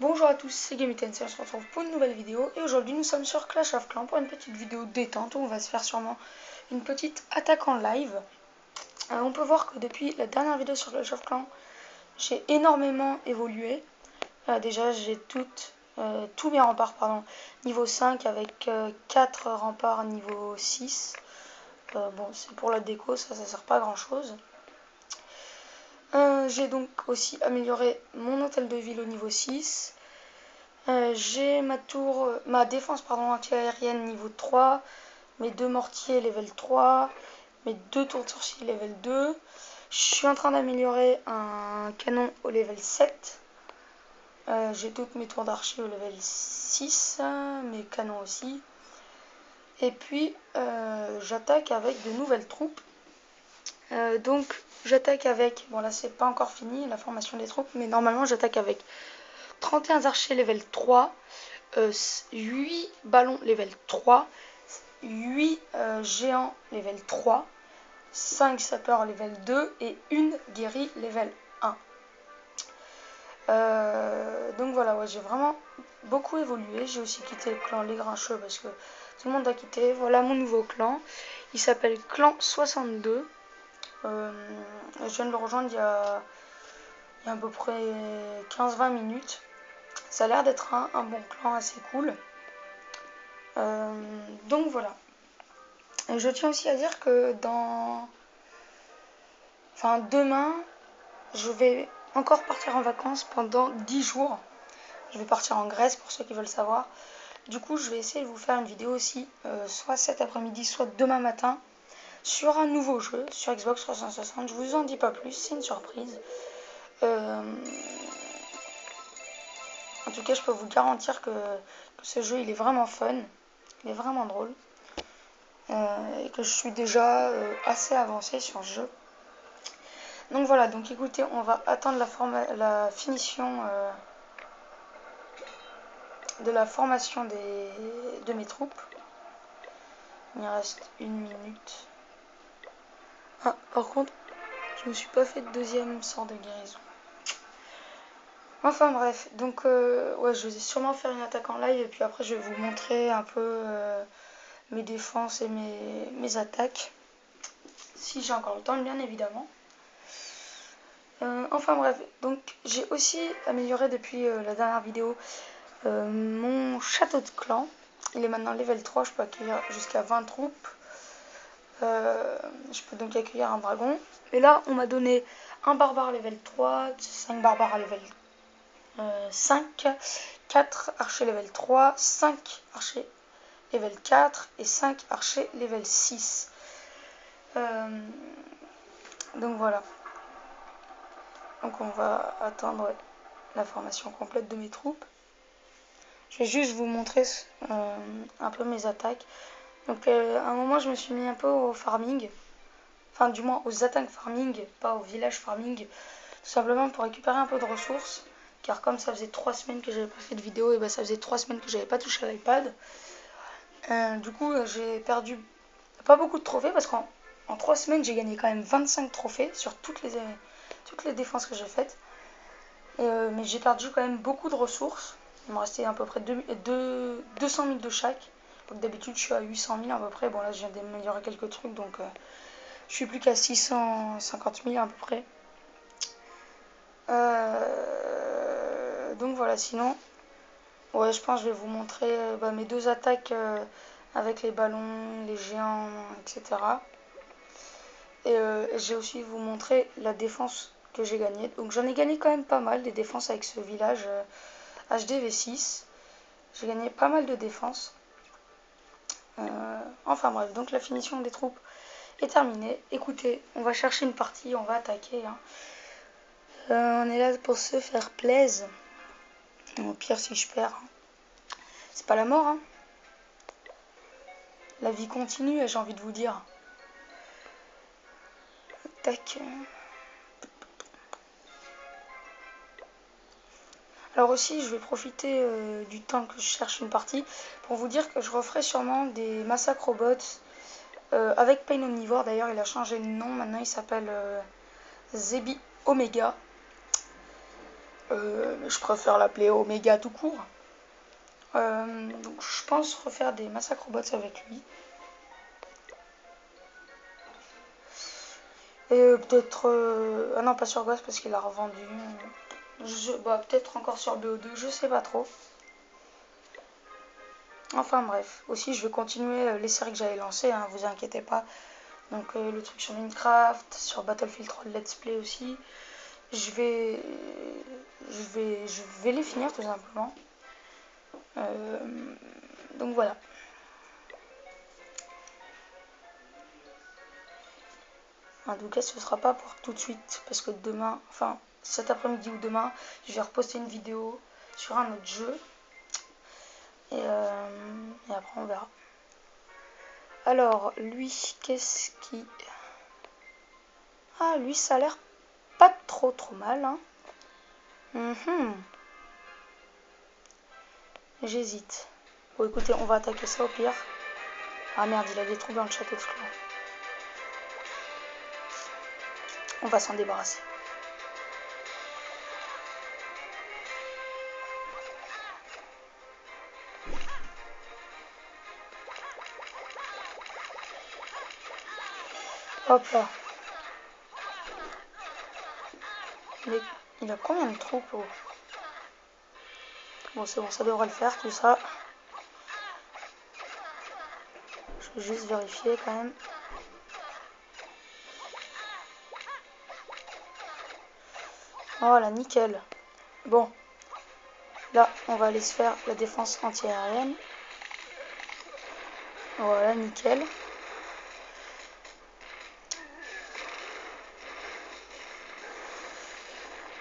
Bonjour à tous, c'est GameTensei, on se retrouve pour une nouvelle vidéo et aujourd'hui nous sommes sur Clash of Clans pour une petite vidéo détente où on va se faire sûrement une petite attaque en live. On peut voir que depuis la dernière vidéo sur Clash of Clans, j'ai énormément évolué. Déjà j'ai tous mes remparts niveau 5 avec 4 remparts niveau 6. Bon, c'est pour la déco, ça sert pas à grand chose. J'ai donc aussi amélioré mon hôtel de ville au niveau 6. J'ai ma défense anti-aérienne niveau 3, mes 2 mortiers level 3, mes 2 tours de sourcil level 2. Je suis en train d'améliorer un canon au level 7. J'ai toutes mes tours d'archer au level 6, mes canons aussi. Et puis j'attaque avec de nouvelles troupes. Donc j'attaque avec, bon là c'est pas encore fini la formation des troupes, mais normalement j'attaque avec 31 archers level 3, 8 ballons level 3, 8 géants level 3, 5 sapeurs level 2 et une guérie level 1. Donc voilà, ouais, j'ai vraiment beaucoup évolué. J'ai aussi quitté le clan Les Grincheux parce que tout le monde a quitté. Voilà mon nouveau clan. Il s'appelle Clan 62. Je viens de le rejoindre il y a à peu près 15-20 minutes. Ça a l'air d'être un bon clan assez cool. Donc voilà. Et je tiens aussi à dire que demain, je vais encore partir en vacances pendant 10 jours. Je vais partir en Grèce pour ceux qui veulent savoir. Du coup, je vais essayer de vous faire une vidéo aussi, soit cet après-midi, soit demain matin, sur un nouveau jeu, sur Xbox 360. Je vous en dis pas plus, c'est une surprise. En tout cas, je peux vous garantir que ce jeu, il est vraiment fun. Il est vraiment drôle. Et que je suis déjà assez avancée sur ce jeu. Donc voilà, donc écoutez, on va attendre la finition de la formation de mes troupes. Il reste 1 minute. Ah, par contre, je me suis pas fait de deuxième sort de guérison. Enfin bref, donc ouais, je vais sûrement faire une attaque en live et puis après je vais vous montrer un peu mes défenses et mes attaques. Si j'ai encore le temps, bien évidemment. Enfin bref, donc j'ai aussi amélioré depuis la dernière vidéo mon château de clan. Il est maintenant level 3, je peux accueillir jusqu'à 20 troupes. Je peux donc accueillir un dragon. Et là, on m'a donné un barbare level 3, 5 barbares à level 5, 4 archers level 3, 5 archers level 4 et 5 archers level 6. Donc voilà. Donc on va attendre la formation complète de mes troupes. Je vais juste vous montrer un peu mes attaques. Donc à un moment je me suis mis un peu au farming. Enfin du moins aux attaques farming, pas au village farming. Tout simplement pour récupérer un peu de ressources. Car comme ça faisait 3 semaines que j'avais pas fait de vidéo, et ben ça faisait 3 semaines que j'avais pas touché à l'iPad. Du coup j'ai perdu pas beaucoup de trophées parce qu'en 3 semaines j'ai gagné quand même 25 trophées sur toutes les défenses que j'ai faites. Mais j'ai perdu quand même beaucoup de ressources. Il me restait à peu près 200 000 de chaque. Donc d'habitude je suis à 800 000 à peu près. Bon là je viens d'améliorer quelques trucs donc je suis plus qu'à 650 000 à peu près. Donc voilà, sinon ouais, je pense que je vais vous montrer mes 2 attaques avec les ballons, les géants, etc. Et j'ai aussi vous montrer la défense que j'ai gagnée. Donc j'en ai gagné quand même pas mal des défenses avec ce village HDV6. J'ai gagné pas mal de défenses. Enfin bref, donc la finition des troupes est terminée. Écoutez, on va chercher une partie, on va attaquer. On est là pour se faire plaisir. Au pire si je perds, c'est pas la mort. La vie continue, j'ai envie de vous dire. Tac. Alors aussi, je vais profiter du temps que je cherche une partie pour vous dire que je referai sûrement des massacres robots avec Pain Omnivore. D'ailleurs, il a changé de nom. Maintenant, il s'appelle Zebi Omega. Je préfère l'appeler Oméga tout court. Donc je pense refaire des massacres robots avec lui. Et peut-être... ah non, pas sur Ghost parce qu'il a revendu. Bah, peut-être encore sur BO2, je sais pas trop. Enfin bref, aussi je vais continuer les séries que j'avais lancées, hein, vous inquiétez pas. Donc le truc sur Minecraft, sur Battlefield 3 Let's Play aussi. Je vais les finir tout simplement. Donc voilà. En tout cas, ce sera pas pour tout de suite parce que demain, enfin cet après-midi ou demain, je vais reposter une vidéo sur un autre jeu et après on verra. Alors lui, qu'est-ce qui... Ah, lui, ça a l'air pas trop mal, hein. J'hésite. Bon, écoutez, on va attaquer ça au pire. Ah merde, il a des trous dans le château de clan. On va s'en débarrasser. Hop là. Mais il a combien de trous pour... Bon, c'est bon, ça devrait le faire, tout ça. Je vais juste vérifier quand même. Voilà, nickel. Bon. Là, on va aller se faire la défense anti-aérienne. Voilà, nickel.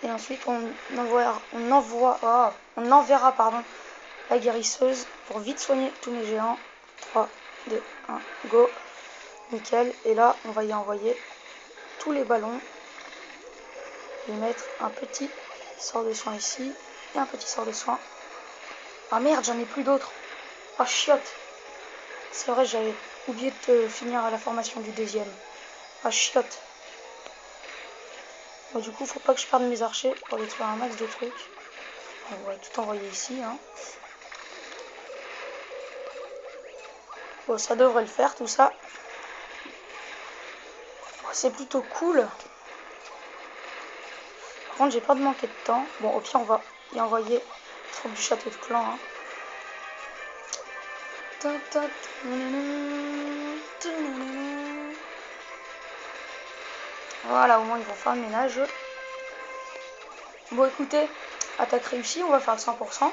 Et ensuite, on enverra la guérisseuse pour vite soigner tous mes géants. 3, 2, 1, go. Nickel. Et là, on va y envoyer tous les ballons. Et mettre un petit sort de soin ici. Et un petit sort de soin. Ah merde, j'en ai plus d'autres. Ah chiotte. C'est vrai, j'avais oublié de finir la formation du deuxième. Ah chiotte. Bon, du coup, faut pas que je perde mes archers pour détruire un max de trucs. On va tout envoyer ici, hein. Bon, ça devrait le faire, tout ça. Bon, c'est plutôt cool. Par contre, j'ai peur de manquer de temps. Bon, au pire, on va y envoyer les troupes du château de clan, hein. Voilà, au moins, ils vont faire le ménage. Bon, écoutez, attaque réussie, on va faire le 100%.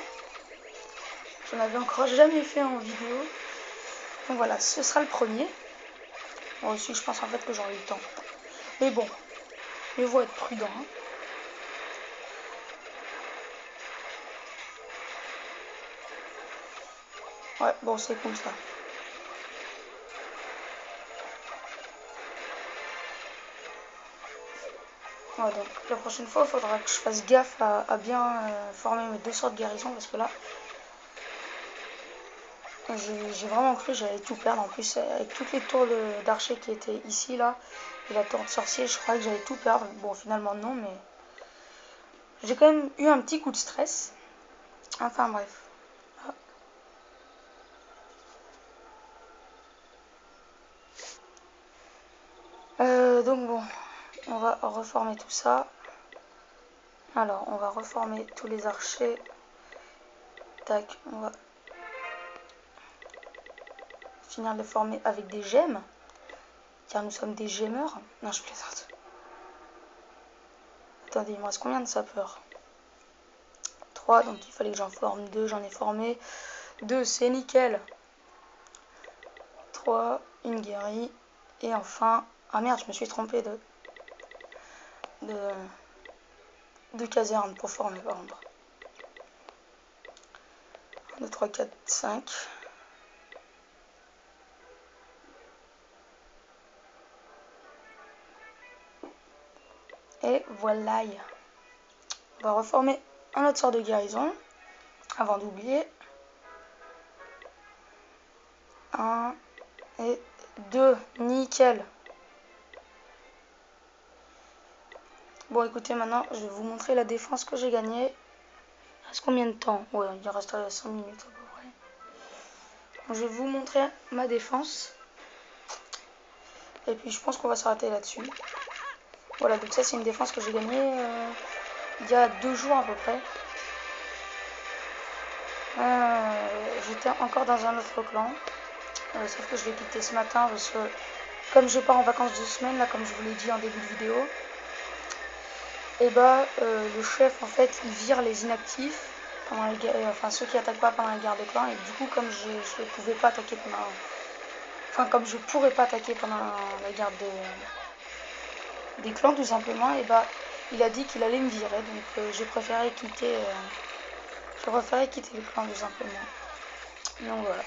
J'en avais encore jamais fait en vidéo. Donc voilà, ce sera le premier. Moi aussi, je pense en fait que j'aurai eu le temps. Mais bon, mieux vaut être prudent, hein. Ouais, bon, c'est cool ça. Ouais, donc la prochaine fois, il faudra que je fasse gaffe à bien former mes deux sorts de guérison parce que là, j'ai vraiment cru que j'allais tout perdre. En plus, avec toutes les tours d'archer qui étaient ici, là, et la tour de sorcier, je croyais que j'allais tout perdre. Bon, finalement, non, mais j'ai quand même eu un petit coup de stress. Enfin, bref. Donc bon, on va reformer tout ça. Alors, on va reformer tous les archers. Tac, on va finir de les former avec des gemmes. Car nous sommes des gemmeurs. Non, je plaisante. Attendez, il me reste combien de sapeurs? 3, donc il fallait que j'en forme 2. J'en ai formé 2, c'est nickel. 3, une guérie. Et enfin... Ah merde, je me suis trompé de caserne pour former, par contre. 1, 2, 3, 4, 5. Et voilà. On va reformer un autre sort de guérison. Avant d'oublier. 1 et 2. Nickel. Bon, écoutez, maintenant, je vais vous montrer la défense que j'ai gagnée. Il reste combien de temps? Ouais, il reste 5 minutes à peu près. Je vais vous montrer ma défense. Et puis, je pense qu'on va s'arrêter là-dessus. Voilà, donc ça, c'est une défense que j'ai gagnée il y a 2 jours à peu près. J'étais encore dans un autre clan. Sauf que je l'ai quitté ce matin parce que, comme je pars en vacances 2 semaines, là, comme je vous l'ai dit en début de vidéo, et bah, le chef, en fait, il vire les inactifs. Pendant les enfin ceux qui attaquent pas pendant la guerre de clan, et du coup comme je ne pouvais pas attaquer pendant, enfin comme je pourrais pas attaquer pendant la guerre des clans tout simplement, et bah il a dit qu'il allait me virer, donc j'ai préféré quitter le clan tout simplement. Donc voilà,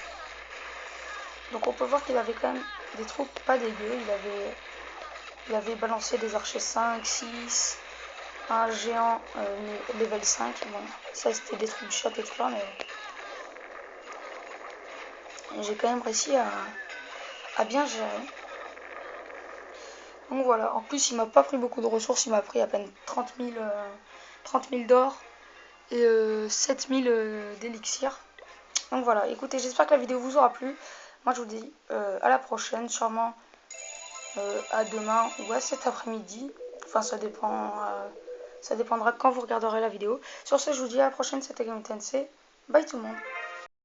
donc on peut voir qu'il avait quand même des troupes pas dégueu. Il avait balancé des archers 5, 6, un géant level 5, bon ça c'était des troupes du château de clan, mais j'ai quand même réussi à bien gérer. Donc voilà, en plus il m'a pas pris beaucoup de ressources, il m'a pris à peine 30 000 d'or et 7 000 d'élixir. Donc voilà, écoutez, j'espère que la vidéo vous aura plu. Moi je vous dis à la prochaine, sûrement à demain ou à cet après-midi. Enfin ça dépend, ça dépendra quand vous regarderez la vidéo. Sur ce, je vous dis à la prochaine, c'était GameTNC. Bye tout le monde.